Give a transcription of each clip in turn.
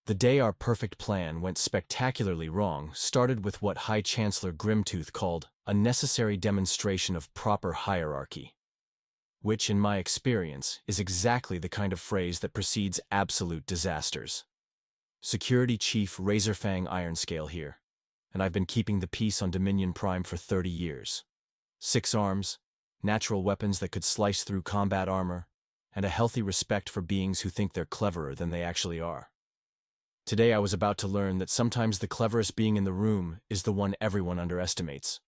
The day our perfect plan went spectacularly wrong started with what High Chancellor Grimtooth called a necessary demonstration of proper hierarchy, which, in my experience, is exactly the kind of phrase that precedes absolute disasters. Security Chief Razorfang Ironscale here, and I've been keeping the peace on Dominion Prime for 30 years. 6 arms, natural weapons that could slice through combat armor, and a healthy respect for beings who think they're cleverer than they actually are. Today I was about to learn that sometimes the cleverest being in the room is the one everyone underestimates.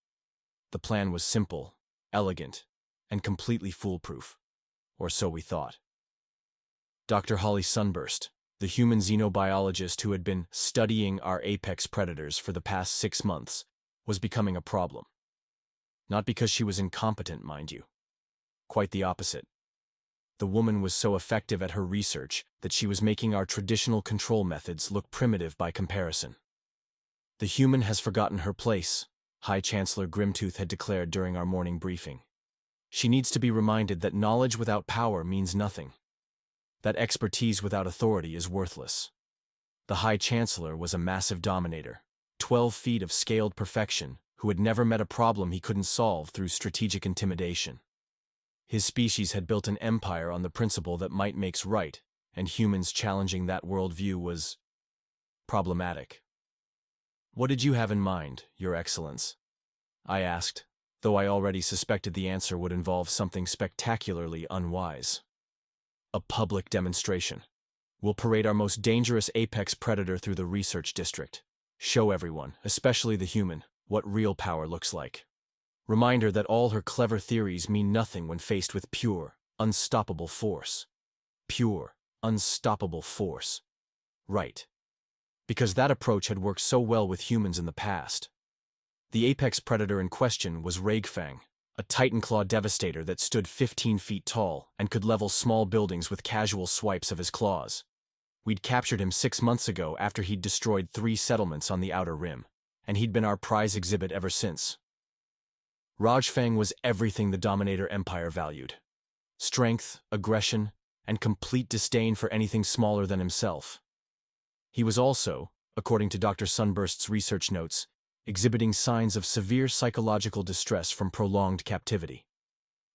The plan was simple, elegant, and completely foolproof. Or so we thought. Dr. Holly Sunburst, the human xenobiologist who had been studying our apex predators for the past 6 months, was becoming a problem. Not because she was incompetent, mind you. Quite the opposite. The woman was so effective at her research that she was making our traditional control methods look primitive by comparison. The human has forgotten her place, High Chancellor Grimtooth had declared during our morning briefing. She needs to be reminded that knowledge without power means nothing. That expertise without authority is worthless. The High Chancellor was a massive dominator, 12 feet of scaled perfection, who had never met a problem he couldn't solve through strategic intimidation. His species had built an empire on the principle that might makes right, and humans challenging that worldview was problematic. "What did you have in mind, Your Excellence?" I asked, though I already suspected the answer would involve something spectacularly unwise. "A public demonstration. We'll parade our most dangerous apex predator through the research district. Show everyone, especially the human, what real power looks like. Remind her that all her clever theories mean nothing when faced with pure, unstoppable force. Pure, unstoppable force. Right. Because that approach had worked so well with humans in the past. The apex predator in question was Ragefang, a Titan Claw devastator that stood 15 feet tall and could level small buildings with casual swipes of his claws. We'd captured him 6 months ago after he'd destroyed 3 settlements on the Outer Rim, and he'd been our prize exhibit ever since. Ragefang was everything the Dominator Empire valued. Strength, aggression, and complete disdain for anything smaller than himself. He was also, according to Dr. Sunburst's research notes, exhibiting signs of severe psychological distress from prolonged captivity.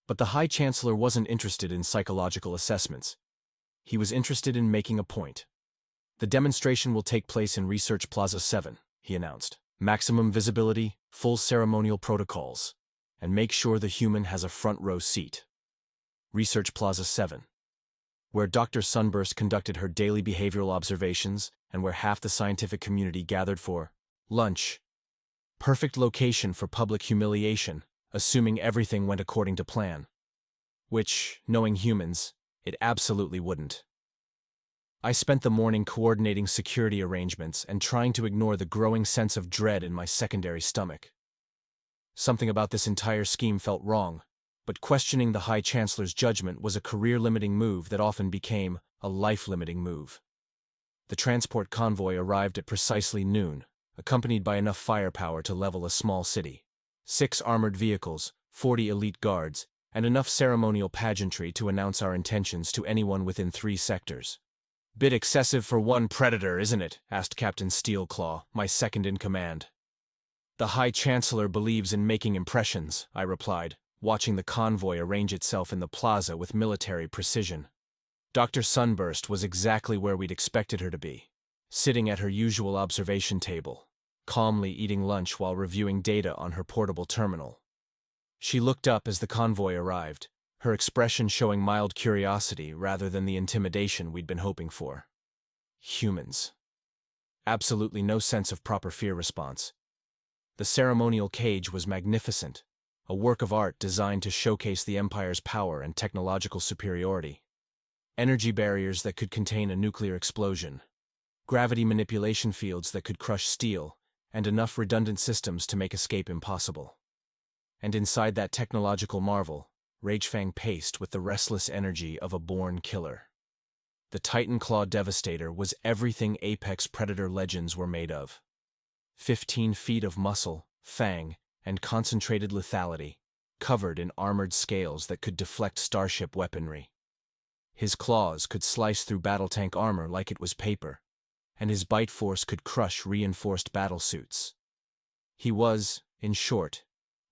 But the High Chancellor wasn't interested in psychological assessments. He was interested in making a point. "The demonstration will take place in Research Plaza 7, he announced. "Maximum visibility, full ceremonial protocols, and make sure the human has a front row seat." Research Plaza 7, where Dr. Sunburst conducted her daily behavioral observations and where half the scientific community gathered for lunch. Perfect location for public humiliation, assuming everything went according to plan. Which, knowing humans, it absolutely wouldn't. I spent the morning coordinating security arrangements and trying to ignore the growing sense of dread in my secondary stomach. Something about this entire scheme felt wrong, but questioning the High Chancellor's judgment was a career-limiting move that often became a life-limiting move. The transport convoy arrived at precisely noon, accompanied by enough firepower to level a small city. 6 armored vehicles, 40 elite guards, and enough ceremonial pageantry to announce our intentions to anyone within 3 sectors. "Bit excessive for one predator, isn't it?" asked Captain Steelclaw, my second in command. "The High Chancellor believes in making impressions," I replied, watching the convoy arrange itself in the plaza with military precision. Dr. Sunburst was exactly where we'd expected her to be, sitting at her usual observation table, calmly eating lunch while reviewing data on her portable terminal. She looked up as the convoy arrived, her expression showing mild curiosity rather than the intimidation we'd been hoping for. Humans. Absolutely no sense of proper fear response. The ceremonial cage was magnificent, a work of art designed to showcase the Empire's power and technological superiority. Energy barriers that could contain a nuclear explosion, gravity manipulation fields that could crush steel, and enough redundant systems to make escape impossible. And inside that technological marvel, Ragefang paced with the restless energy of a born killer. The Titan Claw Devastator was everything apex predator legends were made of. 15 feet of muscle, fang, and concentrated lethality, covered in armored scales that could deflect starship weaponry. His claws could slice through battle tank armor like it was paper, and his bite force could crush reinforced battlesuits. He was, in short,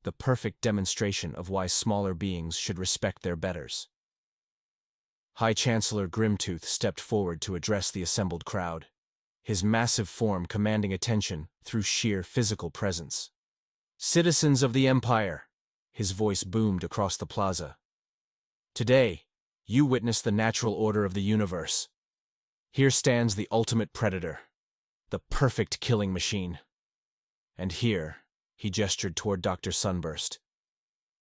the perfect demonstration of why smaller beings should respect their betters. High Chancellor Grimtooth stepped forward to address the assembled crowd, his massive form commanding attention through sheer physical presence. "Citizens of the Empire," his voice boomed across the plaza. "Today, you witness the natural order of the universe. Here stands the ultimate predator, the perfect killing machine. And here," he gestured toward Dr. Sunburst,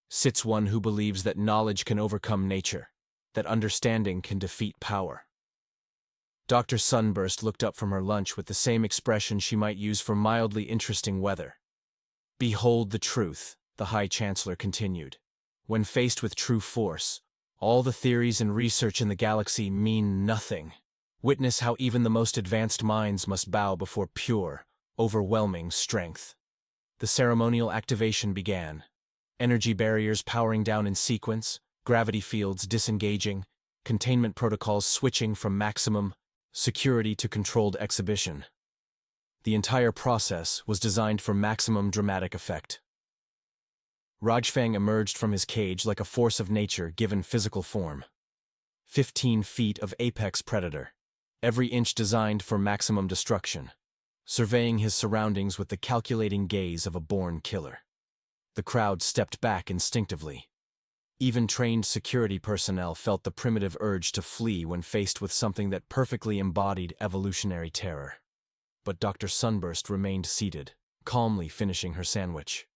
"sits one who believes that knowledge can overcome nature, that understanding can defeat power." Dr. Sunburst looked up from her lunch with the same expression she might use for mildly interesting weather. "Behold the truth," the High Chancellor continued. "When faced with true force, all the theories and research in the galaxy mean nothing. Witness how even the most advanced minds must bow before pure, overwhelming strength." The ceremonial activation began. Energy barriers powering down in sequence, gravity fields disengaging, containment protocols switching from maximum security to controlled exhibition. The entire process was designed for maximum dramatic effect. Rajfang emerged from his cage like a force of nature given physical form. 15 feet of apex predator, every inch designed for maximum destruction, surveying his surroundings with the calculating gaze of a born killer. The crowd stepped back instinctively. Even trained security personnel felt the primitive urge to flee when faced with something that perfectly embodied evolutionary terror. But Dr. Sunburst remained seated, calmly finishing her sandwich.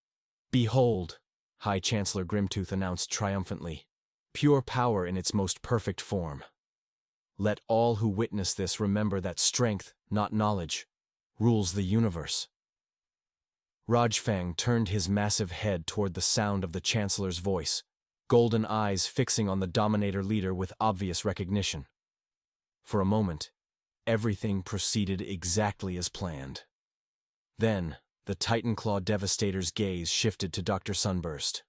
"Behold," High Chancellor Grimtooth announced triumphantly, "pure power in its most perfect form. Let all who witness this remember that strength, not knowledge, rules the universe." Rajfang turned his massive head toward the sound of the Chancellor's voice, golden eyes fixing on the Dominator leader with obvious recognition. For a moment, everything proceeded exactly as planned. Then, the Titan Claw Devastator's gaze shifted to Dr. Sunburst.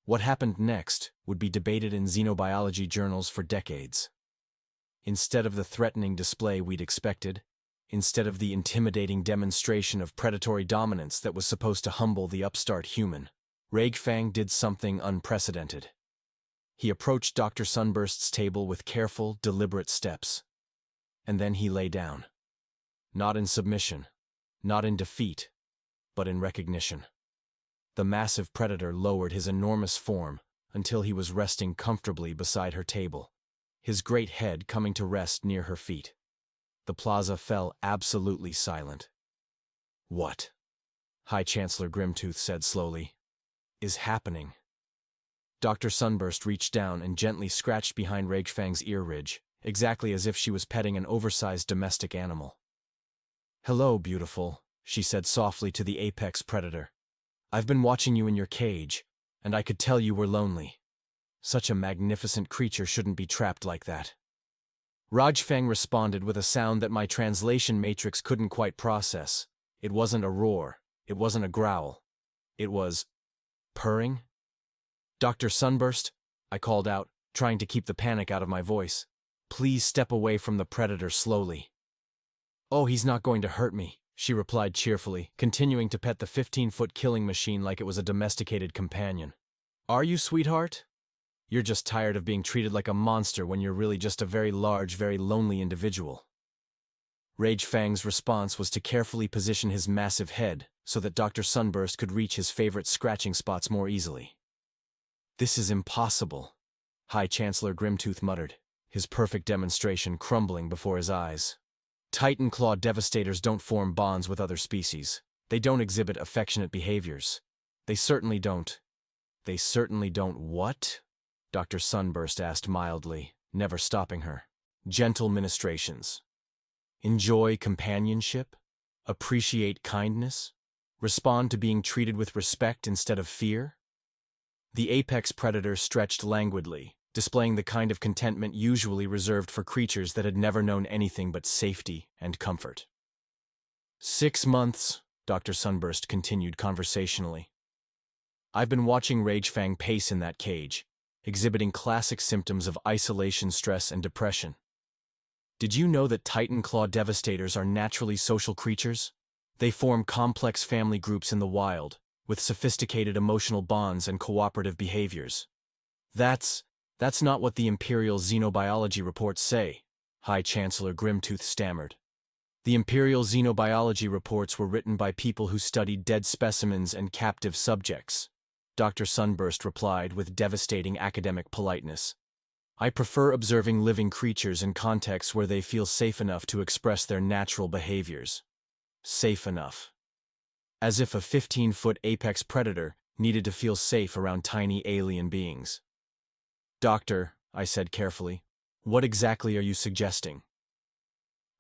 What happened next would be debated in xenobiology journals for decades. Instead of the threatening display we'd expected, instead of the intimidating demonstration of predatory dominance that was supposed to humble the upstart human, Rajfang did something unprecedented. He approached Dr. Sunburst's table with careful, deliberate steps. And then he lay down. Not in submission, not in defeat, but in recognition. The massive predator lowered his enormous form until he was resting comfortably beside her table, his great head coming to rest near her feet. The plaza fell absolutely silent. "What?" High Chancellor Grimtooth said slowly, "is happening?" Dr. Sunburst reached down and gently scratched behind Rajfang's ear ridge, exactly as if she was petting an oversized domestic animal. "Hello, beautiful," she said softly to the apex predator. "I've been watching you in your cage, and I could tell you were lonely. Such a magnificent creature shouldn't be trapped like that." Rajfang responded with a sound that my translation matrix couldn't quite process. It wasn't a roar. It wasn't a growl. It was purring. "Dr. Sunburst," I called out, trying to keep the panic out of my voice, "please step away from the predator slowly." "Oh, he's not going to hurt me," she replied cheerfully, continuing to pet the 15-foot killing machine like it was a domesticated companion. "Are you, sweetheart? You're just tired of being treated like a monster when you're really just a very large, very lonely individual." Rajfang's response was to carefully position his massive head so that Dr. Sunburst could reach his favorite scratching spots more easily. "This is impossible," High Chancellor Grimtooth muttered, his perfect demonstration crumbling before his eyes. "Titan Claw Devastators don't form bonds with other species. They don't exhibit affectionate behaviors. They certainly don't." "They certainly don't what?" Dr. Sunburst asked mildly, never stopping her. "Gentle ministrations. Enjoy companionship? Appreciate kindness? Respond to being treated with respect instead of fear?" The apex predator stretched languidly, displaying the kind of contentment usually reserved for creatures that had never known anything but safety and comfort. 6 months, Dr. Sunburst continued conversationally. "I've been watching Rajfang pace in that cage, exhibiting classic symptoms of isolation, stress, and depression. Did you know that Titan claw devastators are naturally social creatures? They form complex family groups in the wild, with sophisticated emotional bonds and cooperative behaviors. That's not what the Imperial Xenobiology reports say, High Chancellor Grimtooth stammered. The Imperial Xenobiology reports were written by people who studied dead specimens and captive subjects, Dr. Sunburst replied with devastating academic politeness. I prefer observing living creatures in contexts where they feel safe enough to express their natural behaviors. Safe enough. As if a 15-foot apex predator needed to feel safe around tiny alien beings. Doctor, I said carefully, what exactly are you suggesting?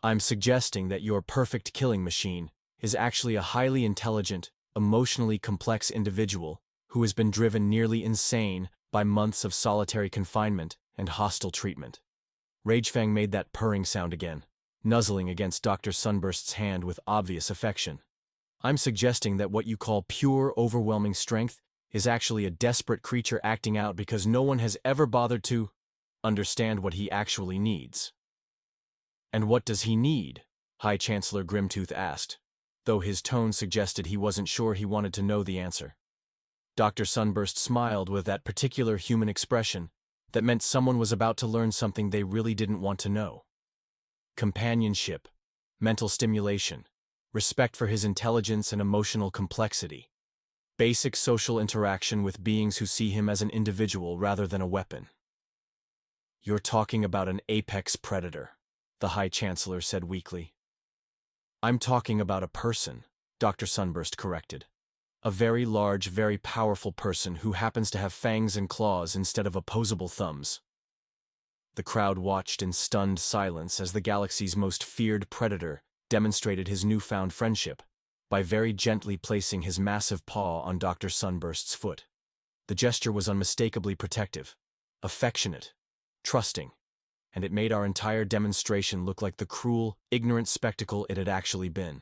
I'm suggesting that your perfect killing machine is actually a highly intelligent, emotionally complex individual who has been driven nearly insane by months of solitary confinement and hostile treatment. Ragefang made that purring sound again, nuzzling against Dr. Sunburst's hand with obvious affection. I'm suggesting that what you call pure, overwhelming strength is actually a desperate creature acting out because no one has ever bothered to understand what he actually needs. And what does he need? High Chancellor Grimtooth asked, though his tone suggested he wasn't sure he wanted to know the answer. Dr. Sunburst smiled with that particular human expression that meant someone was about to learn something they really didn't want to know. Companionship, mental stimulation, respect for his intelligence and emotional complexity. Basic social interaction with beings who see him as an individual rather than a weapon. You're talking about an apex predator, the High Chancellor said weakly. I'm talking about a person, Dr. Sunburst corrected. A very large, very powerful person who happens to have fangs and claws instead of opposable thumbs. The crowd watched in stunned silence as the galaxy's most feared predator demonstrated his newfound friendship by very gently placing his massive paw on Dr. Sunburst's foot. The gesture was unmistakably protective, affectionate, trusting, and it made our entire demonstration look like the cruel, ignorant spectacle it had actually been.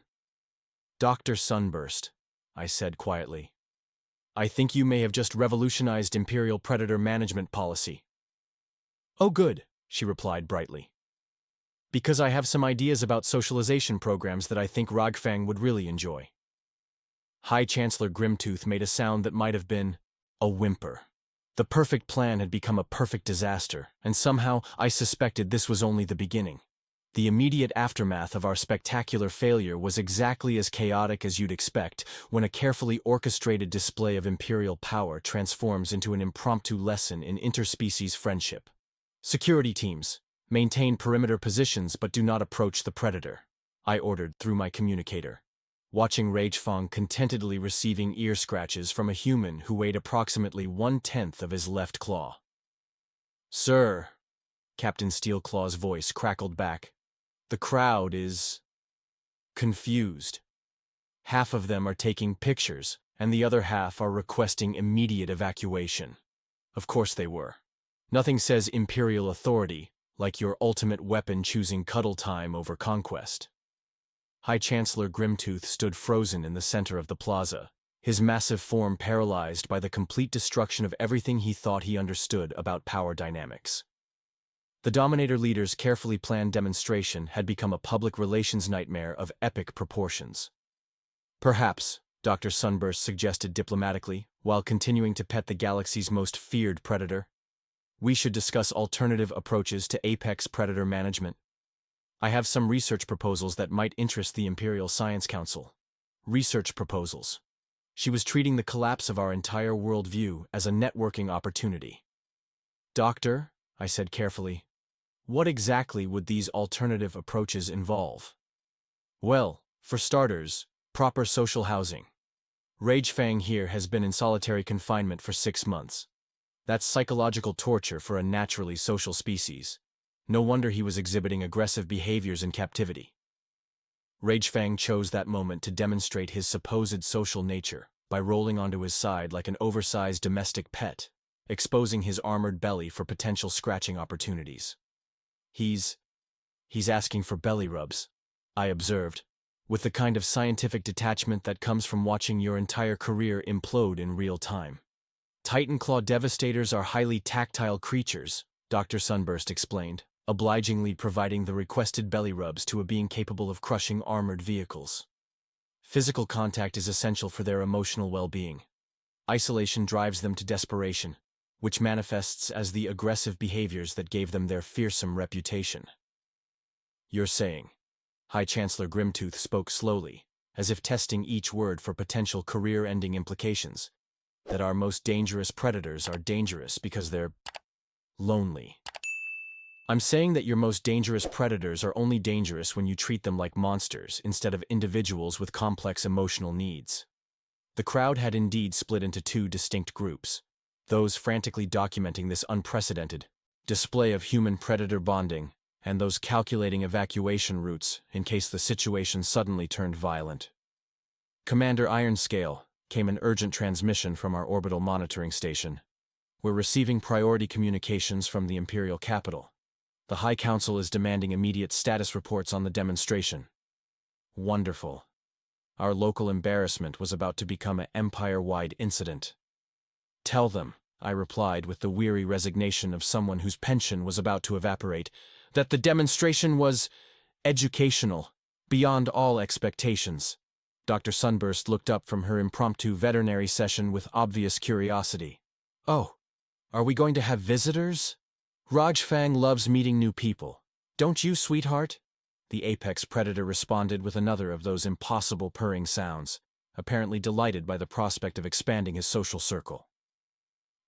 Dr. Sunburst, I said quietly, I think you may have just revolutionized Imperial Predator management policy. Oh good, she replied brightly. Because I have some ideas about socialization programs that I think Ragfang would really enjoy. High Chancellor Grimtooth made a sound that might have been a whimper. The perfect plan had become a perfect disaster, and somehow I suspected this was only the beginning. The immediate aftermath of our spectacular failure was exactly as chaotic as you'd expect when a carefully orchestrated display of imperial power transforms into an impromptu lesson in interspecies friendship. Security teams, maintain perimeter positions but do not approach the predator, I ordered through my communicator, watching Ragefang contentedly receiving ear scratches from a human who weighed approximately 1/10 of his left claw. Sir, Captain Steelclaw's voice crackled back, the crowd is confused. Half of them are taking pictures, and the other half are requesting immediate evacuation. Of course they were. Nothing says imperial authority like your ultimate weapon choosing cuddle time over conquest. High Chancellor Grimtooth stood frozen in the center of the plaza, his massive form paralyzed by the complete destruction of everything he thought he understood about power dynamics. The Dominator leader's carefully planned demonstration had become a public relations nightmare of epic proportions. Perhaps, Dr. Sunburst suggested diplomatically, while continuing to pet the galaxy's most feared predator, we should discuss alternative approaches to apex predator management. I have some research proposals that might interest the Imperial Science Council. Research proposals. She was treating the collapse of our entire worldview as a networking opportunity. Doctor, I said carefully, what exactly would these alternative approaches involve? Well, for starters, proper social housing. Ragefang here has been in solitary confinement for 6 months. That's psychological torture for a naturally social species. No wonder he was exhibiting aggressive behaviors in captivity. Ragefang chose that moment to demonstrate his supposed social nature by rolling onto his side like an oversized domestic pet, exposing his armored belly for potential scratching opportunities. He's asking for belly rubs, I observed, with the kind of scientific detachment that comes from watching your entire career implode in real time. Titan claw devastators are highly tactile creatures, Dr. Sunburst explained, obligingly providing the requested belly rubs to a being capable of crushing armored vehicles. Physical contact is essential for their emotional well-being. Isolation drives them to desperation, which manifests as the aggressive behaviors that gave them their fearsome reputation. You're saying, High Chancellor Grimtooth spoke slowly, as if testing each word for potential career-ending implications, that our most dangerous predators are dangerous because they're lonely. I'm saying that your most dangerous predators are only dangerous when you treat them like monsters instead of individuals with complex emotional needs. The crowd had indeed split into two distinct groups, those frantically documenting this unprecedented display of human-predator bonding, and those calculating evacuation routes in case the situation suddenly turned violent. Commander Ironscale, came an urgent transmission from our orbital monitoring station. We're receiving priority communications from the Imperial capital. The High Council is demanding immediate status reports on the demonstration. Wonderful. Our local embarrassment was about to become an empire-wide incident. Tell them, I replied with the weary resignation of someone whose pension was about to evaporate, that the demonstration was educational, beyond all expectations. Dr. Sunburst looked up from her impromptu veterinary session with obvious curiosity. Oh, are we going to have visitors? Rajfang loves meeting new people. Don't you, sweetheart? The apex predator responded with another of those impossible purring sounds, apparently delighted by the prospect of expanding his social circle.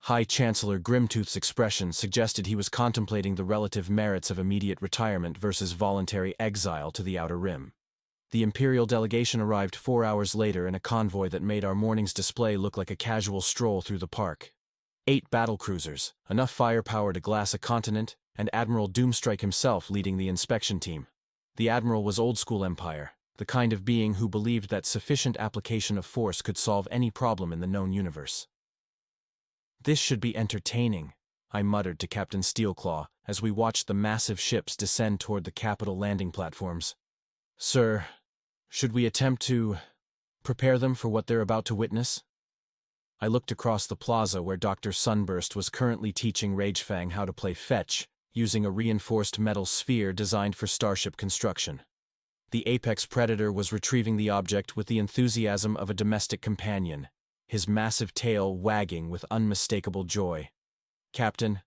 High Chancellor Grimtooth's expression suggested he was contemplating the relative merits of immediate retirement versus voluntary exile to the Outer Rim. The Imperial delegation arrived 4 hours later in a convoy that made our morning's display look like a casual stroll through the park. 8 battlecruisers, enough firepower to glass a continent, and Admiral Doomstrike himself leading the inspection team. The Admiral was old-school Empire, the kind of being who believed that sufficient application of force could solve any problem in the known universe. This should be entertaining, I muttered to Captain Steelclaw as we watched the massive ships descend toward the capital landing platforms. Sir, should we attempt to prepare them for what they're about to witness? I looked across the plaza where Dr. Sunburst was currently teaching Ragefang how to play fetch, using a reinforced metal sphere designed for starship construction. The apex predator was retrieving the object with the enthusiasm of a domestic companion, his massive tail wagging with unmistakable joy. Captain,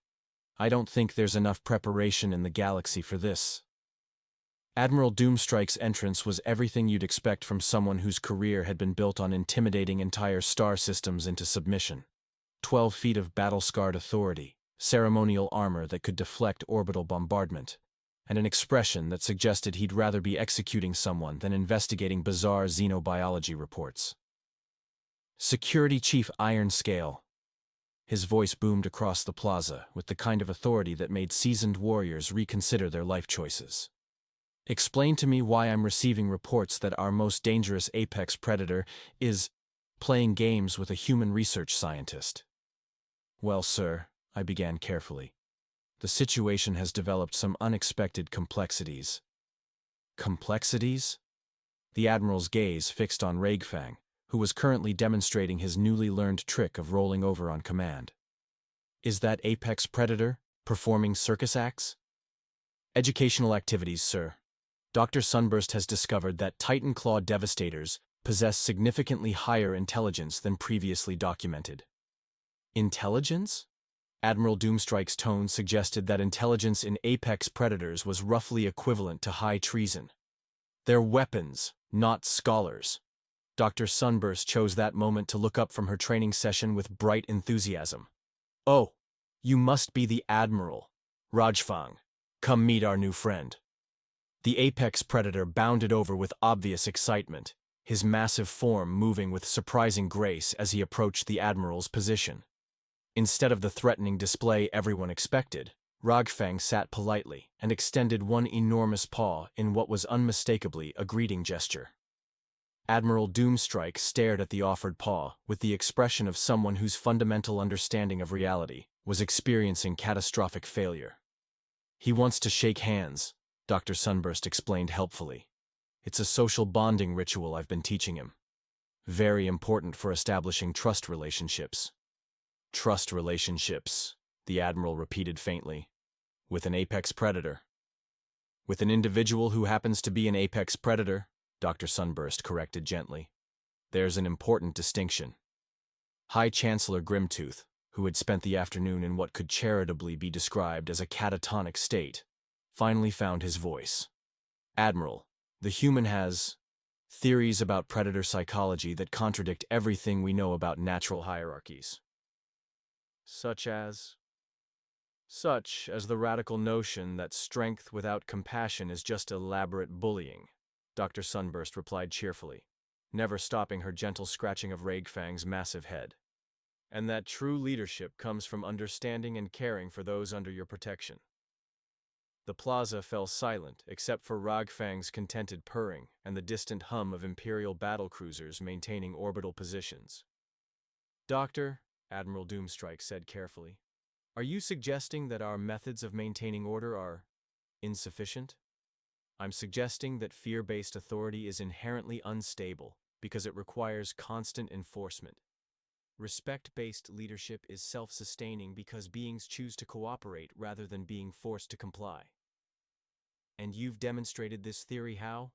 I don't think there's enough preparation in the galaxy for this. Admiral Doomstrike's entrance was everything you'd expect from someone whose career had been built on intimidating entire star systems into submission. 12 feet of battle-scarred authority, ceremonial armor that could deflect orbital bombardment, and an expression that suggested he'd rather be executing someone than investigating bizarre xenobiology reports. Security Chief Ironscale. His voice boomed across the plaza with the kind of authority that made seasoned warriors reconsider their life choices. Explain to me why I'm receiving reports that our most dangerous apex predator is playing games with a human research scientist. Well, sir, I began carefully. The situation has developed some unexpected complexities. Complexities? The Admiral's gaze fixed on Ragefang, who was currently demonstrating his newly learned trick of rolling over on command. Is that apex predator performing circus acts? Educational activities, sir. Dr. Sunburst has discovered that Titan Claw Devastators possess significantly higher intelligence than previously documented. Intelligence? Admiral Doomstrike's tone suggested that intelligence in apex predators was roughly equivalent to high treason. They're weapons, not scholars. Dr. Sunburst chose that moment to look up from her training session with bright enthusiasm. Oh, you must be the Admiral. Rajfang, come meet our new friend. The apex predator bounded over with obvious excitement, his massive form moving with surprising grace as he approached the Admiral's position. Instead of the threatening display everyone expected, Ragfang sat politely and extended one enormous paw in what was unmistakably a greeting gesture. Admiral Doomstrike stared at the offered paw with the expression of someone whose fundamental understanding of reality was experiencing catastrophic failure. He wants to shake hands, Dr. Sunburst explained helpfully. It's a social bonding ritual I've been teaching him. Very important for establishing trust relationships. Trust relationships, the Admiral repeated faintly. With an apex predator. With an individual who happens to be an apex predator, Dr. Sunburst corrected gently. There's an important distinction. High Chancellor Grimtooth, who had spent the afternoon in what could charitably be described as a catatonic state, finally found his voice. Admiral, the human has theories about predator psychology that contradict everything we know about natural hierarchies. Such as the radical notion that strength without compassion is just elaborate bullying, Dr. Sunburst replied cheerfully, never stopping her gentle scratching of Ragfang's massive head. And that true leadership comes from understanding and caring for those under your protection. The plaza fell silent except for Ragfang's contented purring and the distant hum of Imperial battlecruisers maintaining orbital positions. Doctor, Admiral Doomstrike said carefully, are you suggesting that our methods of maintaining order are insufficient? I'm suggesting that fear-based authority is inherently unstable because it requires constant enforcement. Respect-based leadership is self-sustaining because beings choose to cooperate rather than being forced to comply. And you've demonstrated this theory how?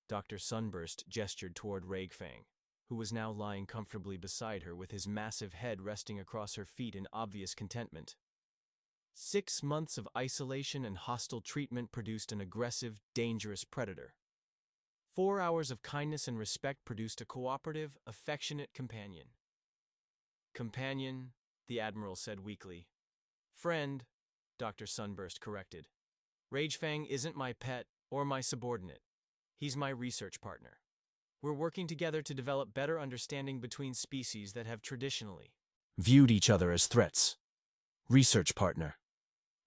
Dr. Sunburst gestured toward Ragfang, who was now lying comfortably beside her with his massive head resting across her feet in obvious contentment. 6 months of isolation and hostile treatment produced an aggressive, dangerous predator. 4 hours of kindness and respect produced a cooperative, affectionate companion. Companion, the Admiral said weakly. Friend, Dr. Sunburst corrected. Ragefang isn't my pet or my subordinate. He's my research partner. We're working together to develop better understanding between species that have traditionally viewed each other as threats. Research partner.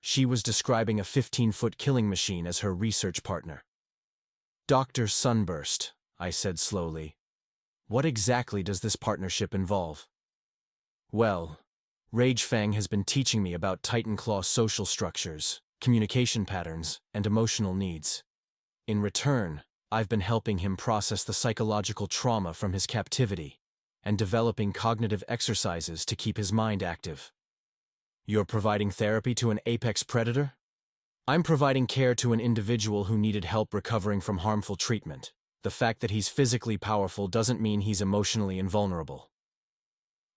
She was describing a 15-foot killing machine as her research partner. Dr. Sunburst, I said slowly. What exactly does this partnership involve? Well, Ragefang has been teaching me about Titan Claw social structures, communication patterns, and emotional needs. In return, I've been helping him process the psychological trauma from his captivity and developing cognitive exercises to keep his mind active. You're providing therapy to an apex predator? I'm providing care to an individual who needed help recovering from harmful treatment. The fact that he's physically powerful doesn't mean he's emotionally invulnerable.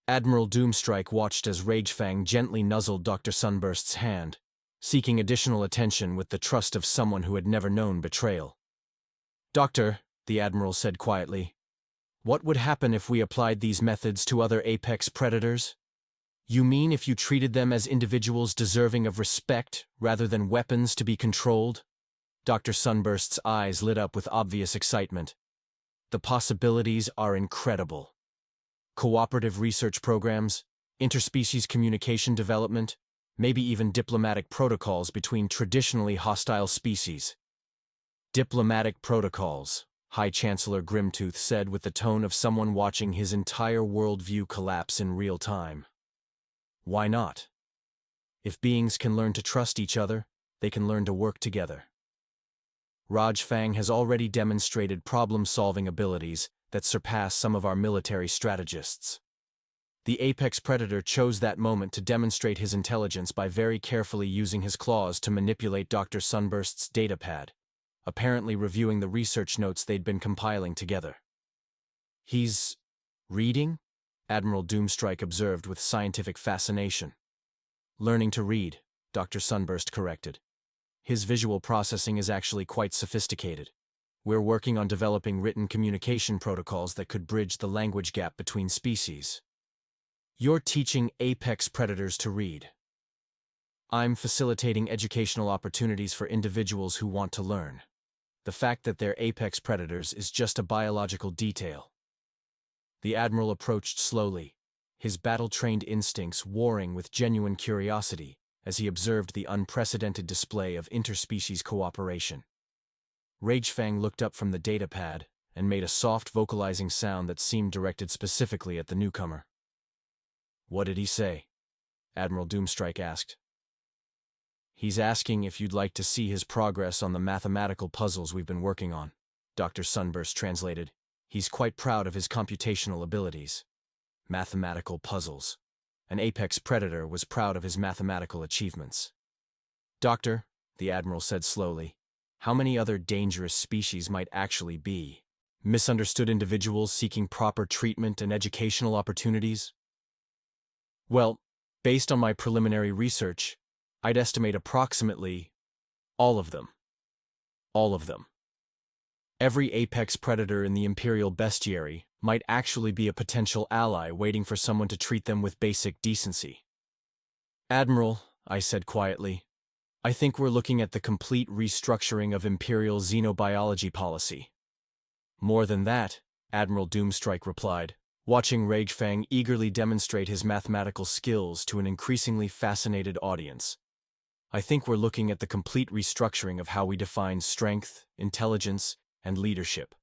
Admiral Doomstrike watched as Ragefang gently nuzzled Dr. Sunburst's hand, seeking additional attention with the trust of someone who had never known betrayal. Doctor, the Admiral said quietly, what would happen if we applied these methods to other apex predators? You mean if you treated them as individuals deserving of respect rather than weapons to be controlled? Dr. Sunburst's eyes lit up with obvious excitement. The possibilities are incredible. Cooperative research programs, interspecies communication development, maybe even diplomatic protocols between traditionally hostile species. Diplomatic protocols, High Chancellor Grimtooth said with the tone of someone watching his entire worldview collapse in real time. Why not? If beings can learn to trust each other, they can learn to work together. Ragefang has already demonstrated problem-solving abilities that surpass some of our military strategists. The apex predator chose that moment to demonstrate his intelligence by very carefully using his claws to manipulate Dr. Sunburst's datapad, apparently reviewing the research notes they'd been compiling together. He's reading? Admiral Doomstrike observed with scientific fascination. Learning to read, Dr. Sunburst corrected. His visual processing is actually quite sophisticated. We're working on developing written communication protocols that could bridge the language gap between species. You're teaching apex predators to read. I'm facilitating educational opportunities for individuals who want to learn. The fact that they're apex predators is just a biological detail. The Admiral approached slowly, his battle-trained instincts warring with genuine curiosity as he observed the unprecedented display of interspecies cooperation. Ragefang looked up from the datapad and made a soft vocalizing sound that seemed directed specifically at the newcomer. What did he say? Admiral Doomstrike asked. He's asking if you'd like to see his progress on the mathematical puzzles we've been working on, Dr. Sunburst translated. He's quite proud of his computational abilities. Mathematical puzzles. An apex predator was proud of his mathematical achievements. Doctor, the Admiral said slowly. How many other dangerous species might actually be? Misunderstood individuals seeking proper treatment and educational opportunities? Well, based on my preliminary research, I'd estimate approximately all of them. All of them. Every apex predator in the Imperial bestiary might actually be a potential ally waiting for someone to treat them with basic decency. Admiral, I said quietly, I think we're looking at the complete restructuring of Imperial xenobiology policy. More than that, Admiral Doomstrike replied, watching Ragefang eagerly demonstrate his mathematical skills to an increasingly fascinated audience. I think we're looking at the complete restructuring of how we define strength, intelligence, and leadership.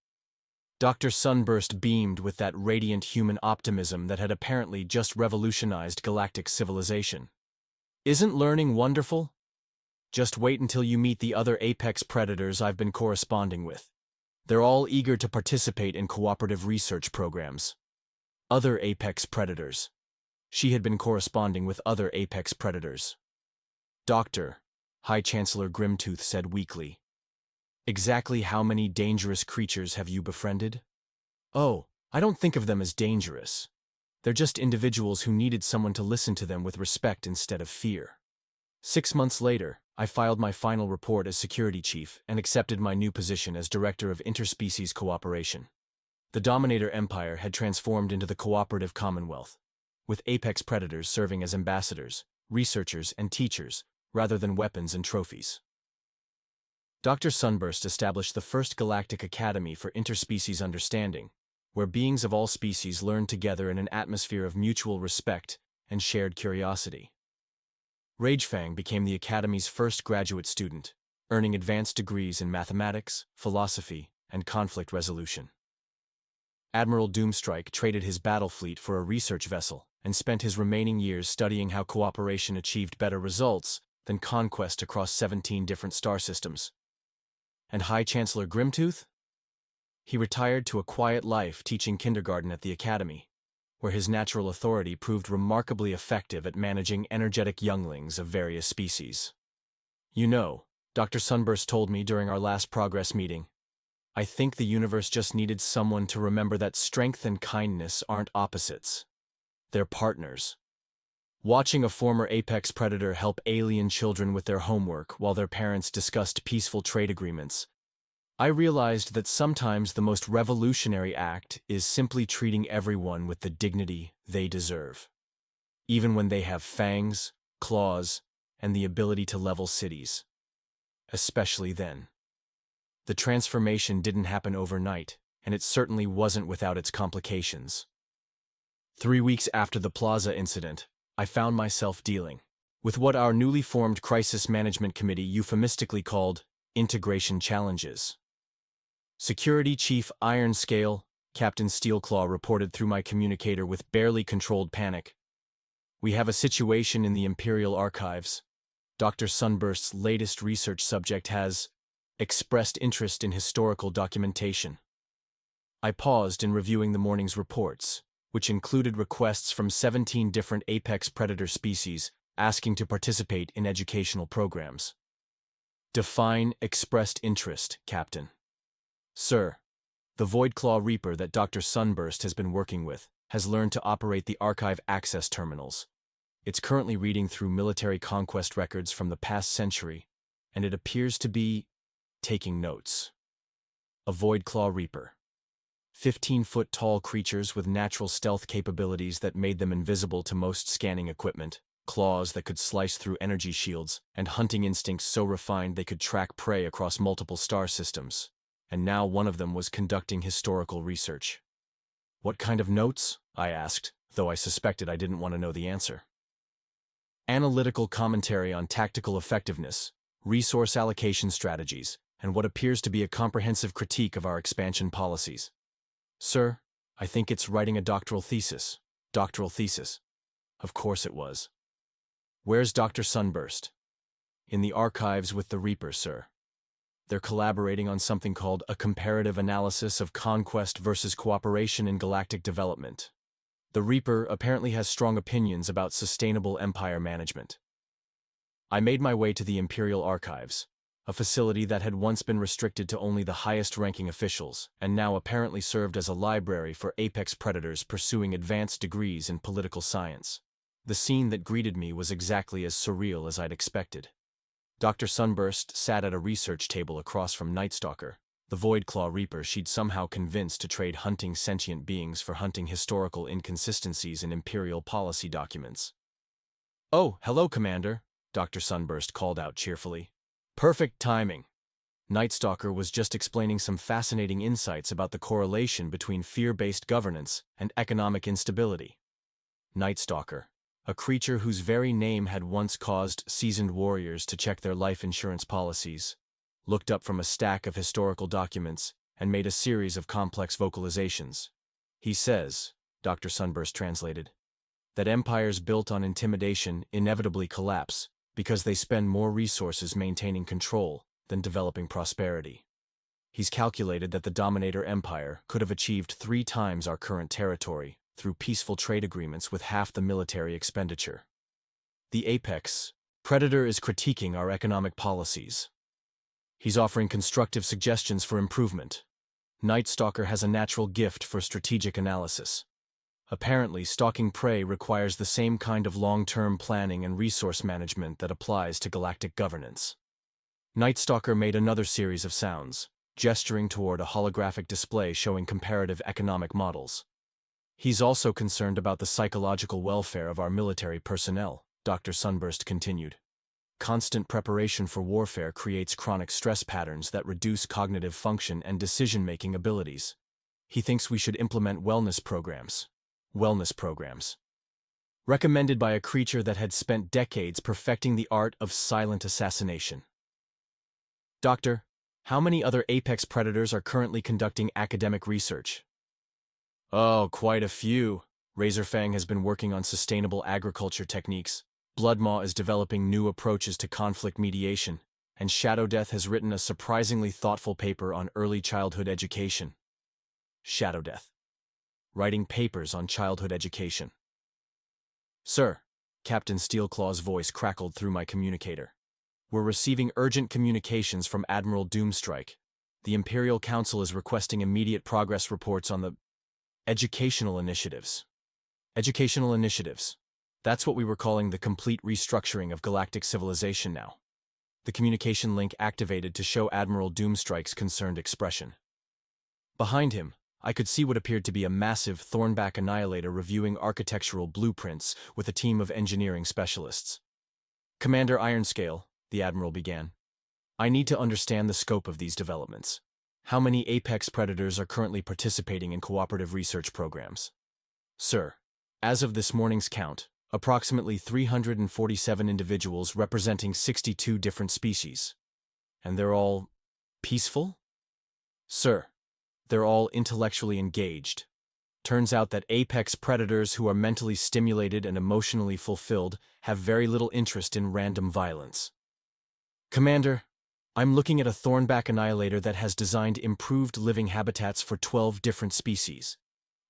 Dr. Sunburst beamed with that radiant human optimism that had apparently just revolutionized galactic civilization. Isn't learning wonderful? Just wait until you meet the other apex predators I've been corresponding with. They're all eager to participate in cooperative research programs. Other apex predators. She had been corresponding with other apex predators. Doctor, High Chancellor Grimtooth said weakly. Exactly how many dangerous creatures have you befriended? Oh, I don't think of them as dangerous. They're just individuals who needed someone to listen to them with respect instead of fear. 6 months later, I filed my final report as security chief and accepted my new position as director of interspecies cooperation. The Dominator Empire had transformed into the cooperative Commonwealth, with apex predators serving as ambassadors, researchers, and teachers, rather than weapons and trophies. Dr. Sunburst established the first galactic academy for interspecies understanding, where beings of all species learned together in an atmosphere of mutual respect and shared curiosity. Ragefang became the academy's first graduate student, earning advanced degrees in mathematics, philosophy, and conflict resolution. Admiral Doomstrike traded his battle fleet for a research vessel and spent his remaining years studying how cooperation achieved better results than conquest across 17 different star systems. And High Chancellor Grimtooth? He retired to a quiet life teaching kindergarten at the academy, where his natural authority proved remarkably effective at managing energetic younglings of various species. You know, Dr. Sunburst told me during our last progress meeting, I think the universe just needed someone to remember that strength and kindness aren't opposites. They're partners. Watching a former apex predator help alien children with their homework while their parents discussed peaceful trade agreements, I realized that sometimes the most revolutionary act is simply treating everyone with the dignity they deserve, even when they have fangs, claws, and the ability to level cities. Especially then. The transformation didn't happen overnight, and it certainly wasn't without its complications. 3 weeks after the Plaza incident, I found myself dealing with what our newly formed Crisis Management Committee euphemistically called integration challenges. Security Chief Ironscale, Captain Steelclaw reported through my communicator with barely controlled panic. We have a situation in the Imperial Archives. Dr. Sunburst's latest research subject has expressed interest in historical documentation. I paused in reviewing the morning's reports, which included requests from 17 different apex predator species asking to participate in educational programs. Define expressed interest, Captain. Sir, the Voidclaw Reaper that Dr. Sunburst has been working with has learned to operate the archive access terminals. It's currently reading through military conquest records from the past century, and it appears to be taking notes. A Voidclaw Reaper. 15-foot-tall creatures with natural stealth capabilities that made them invisible to most scanning equipment, claws that could slice through energy shields, and hunting instincts so refined they could track prey across multiple star systems. And now one of them was conducting historical research. What kind of notes? I asked, though I suspected I didn't want to know the answer. Analytical commentary on tactical effectiveness, resource allocation strategies, and what appears to be a comprehensive critique of our expansion policies. Sir, I think it's writing a doctoral thesis. Doctoral thesis. Of course it was. Where's Dr. Sunburst? In the archives with the Reaper, sir. They're collaborating on something called a comparative analysis of conquest versus cooperation in galactic development. The Reaper apparently has strong opinions about sustainable empire management. I made my way to the Imperial Archives, a facility that had once been restricted to only the highest-ranking officials, and now apparently served as a library for apex predators pursuing advanced degrees in political science. The scene that greeted me was exactly as surreal as I'd expected. Dr. Sunburst sat at a research table across from Nightstalker, the Voidclaw Reaper she'd somehow convinced to trade hunting sentient beings for hunting historical inconsistencies in Imperial policy documents. "Oh, hello, Commander," Dr. Sunburst called out cheerfully. "Perfect timing." Nightstalker was just explaining some fascinating insights about the correlation between fear-based governance and economic instability. Nightstalker, a creature whose very name had once caused seasoned warriors to check their life insurance policies, looked up from a stack of historical documents and made a series of complex vocalizations. "He says," Dr. Sunburst translated, "that empires built on intimidation inevitably collapse because they spend more resources maintaining control than developing prosperity. He's calculated that the Dominator Empire could have achieved 3 times our current territory through peaceful trade agreements with half the military expenditure. The apex predator is critiquing our economic policies. He's offering constructive suggestions for improvement. Nightstalker has a natural gift for strategic analysis. Apparently, stalking prey requires the same kind of long-term planning and resource management that applies to galactic governance." Nightstalker made another series of sounds, gesturing toward a holographic display showing comparative economic models. "He's also concerned about the psychological welfare of our military personnel," Dr. Sunburst continued. "Constant preparation for warfare creates chronic stress patterns that reduce cognitive function and decision-making abilities. He thinks we should implement wellness programs. Recommended by a creature that had spent decades perfecting the art of silent assassination." "Doctor, how many other apex predators are currently conducting academic research?" "Oh, quite a few. Razorfang has been working on sustainable agriculture techniques. Bloodmaw is developing new approaches to conflict mediation, and Shadow Death has written a surprisingly thoughtful paper on early childhood education." Shadow Death. Writing papers on childhood education. "Sir," Captain Steelclaw's voice crackled through my communicator. "We're receiving urgent communications from Admiral Doomstrike. The Imperial Council is requesting immediate progress reports on the educational initiatives." Educational initiatives. That's what we were calling the complete restructuring of galactic civilization now. The communication link activated to show Admiral Doomstrike's concerned expression. Behind him, I could see what appeared to be a massive Thornback Annihilator reviewing architectural blueprints with a team of engineering specialists. "Commander Ironscale," the Admiral began, "I need to understand the scope of these developments. How many apex predators are currently participating in cooperative research programs?" "Sir, as of this morning's count, approximately 347 individuals representing 62 different species. And they're all peaceful?" "Sir, they're all intellectually engaged. Turns out that apex predators who are mentally stimulated and emotionally fulfilled have very little interest in random violence." "Commander, I'm looking at a Thornback Annihilator that has designed improved living habitats for 12 different species.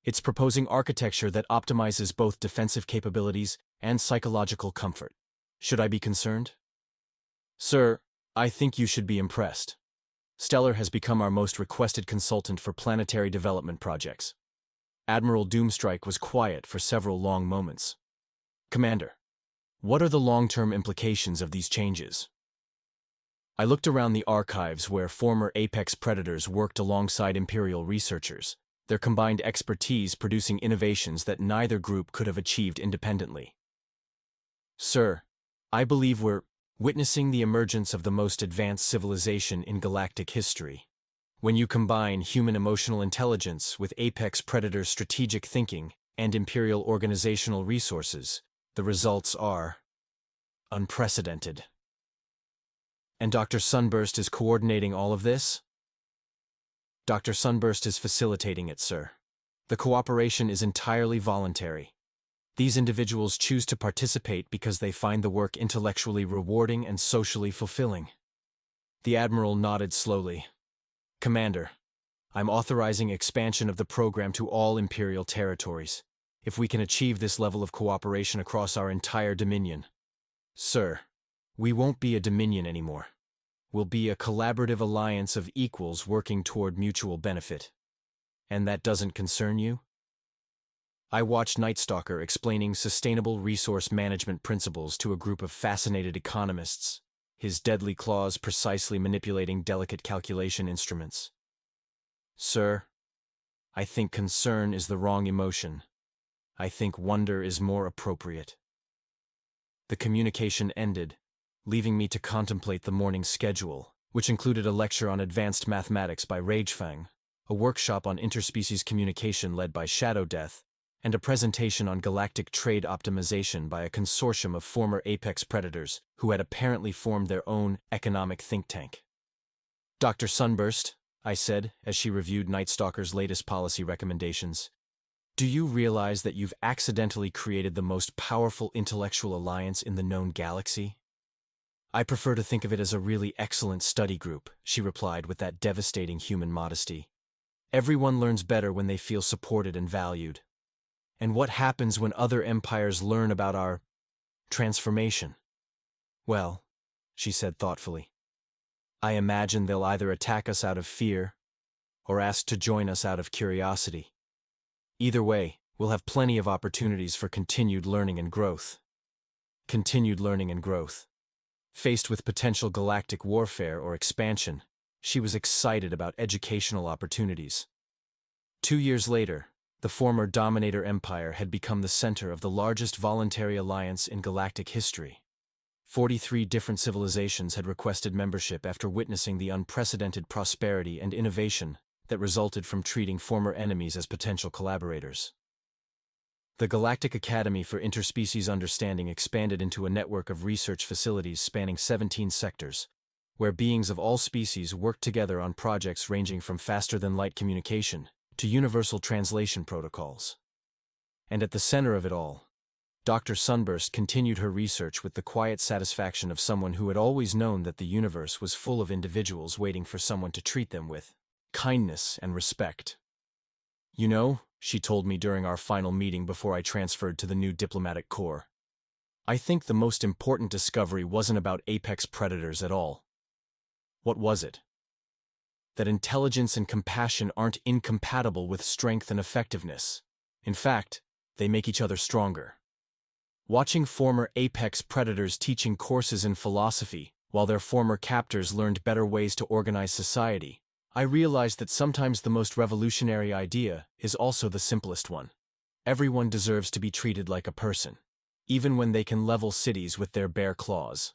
It's proposing architecture that optimizes both defensive capabilities and psychological comfort. Should I be concerned?" "Sir, I think you should be impressed. Stellar has become our most requested consultant for planetary development projects." Admiral Doomstrike was quiet for several long moments. "Commander, what are the long-term implications of these changes?" I looked around the archives where former apex predators worked alongside Imperial researchers, their combined expertise producing innovations that neither group could have achieved independently. "Sir, I believe we're witnessing the emergence of the most advanced civilization in galactic history. When you combine human emotional intelligence with apex predator strategic thinking and Imperial organizational resources, the results are unprecedented." "And Dr. Sunburst is coordinating all of this?" "Dr. Sunburst is facilitating it, sir. The cooperation is entirely voluntary. These individuals choose to participate because they find the work intellectually rewarding and socially fulfilling." The Admiral nodded slowly. "Commander, I'm authorizing expansion of the program to all Imperial territories, if we can achieve this level of cooperation across our entire dominion." "Sir, We won't be a dominion anymore. We'll be a collaborative alliance of equals working toward mutual benefit. And that doesn't concern you? I watched Nightstalker explaining sustainable resource management principles to a group of fascinated economists, his deadly claws precisely manipulating delicate calculation instruments. Sir, I think concern is the wrong emotion. I think wonder is more appropriate. The communication ended, leaving me to contemplate the morning's schedule, which included a lecture on advanced mathematics by Ragefang, a workshop on interspecies communication led by Shadow Death, and a presentation on galactic trade optimization by a consortium of former apex predators who had apparently formed their own economic think tank. Dr. Sunburst, I said, as she reviewed Nightstalker's latest policy recommendations, do you realize that you've accidentally created the most powerful intellectual alliance in the known galaxy? I prefer to think of it as a really excellent study group, she replied with that devastating human modesty. Everyone learns better when they feel supported and valued. And what happens when other empires learn about our transformation? Well, she said thoughtfully, I imagine they'll either attack us out of fear or ask to join us out of curiosity. Either way, we'll have plenty of opportunities for continued learning and growth. Continued learning and growth. Faced with potential galactic warfare or expansion, she was excited about educational opportunities. 2 years later, the former Dominator Empire had become the center of the largest voluntary alliance in galactic history. 43 different civilizations had requested membership after witnessing the unprecedented prosperity and innovation that resulted from treating former enemies as potential collaborators. The Galactic Academy for Interspecies Understanding expanded into a network of research facilities spanning 17 sectors, where beings of all species worked together on projects ranging from faster-than-light communication to universal translation protocols. And at the center of it all, Dr. Sunburst continued her research with the quiet satisfaction of someone who had always known that the universe was full of individuals waiting for someone to treat them with kindness and respect. You know, she told me during our final meeting before I transferred to the new diplomatic corps, I think the most important discovery wasn't about apex predators at all. What was it? That intelligence and compassion aren't incompatible with strength and effectiveness. In fact, they make each other stronger. Watching former apex predators teaching courses in philosophy while their former captors learned better ways to organize society, I realized that sometimes the most revolutionary idea is also the simplest one. Everyone deserves to be treated like a person, even when they can level cities with their bare claws.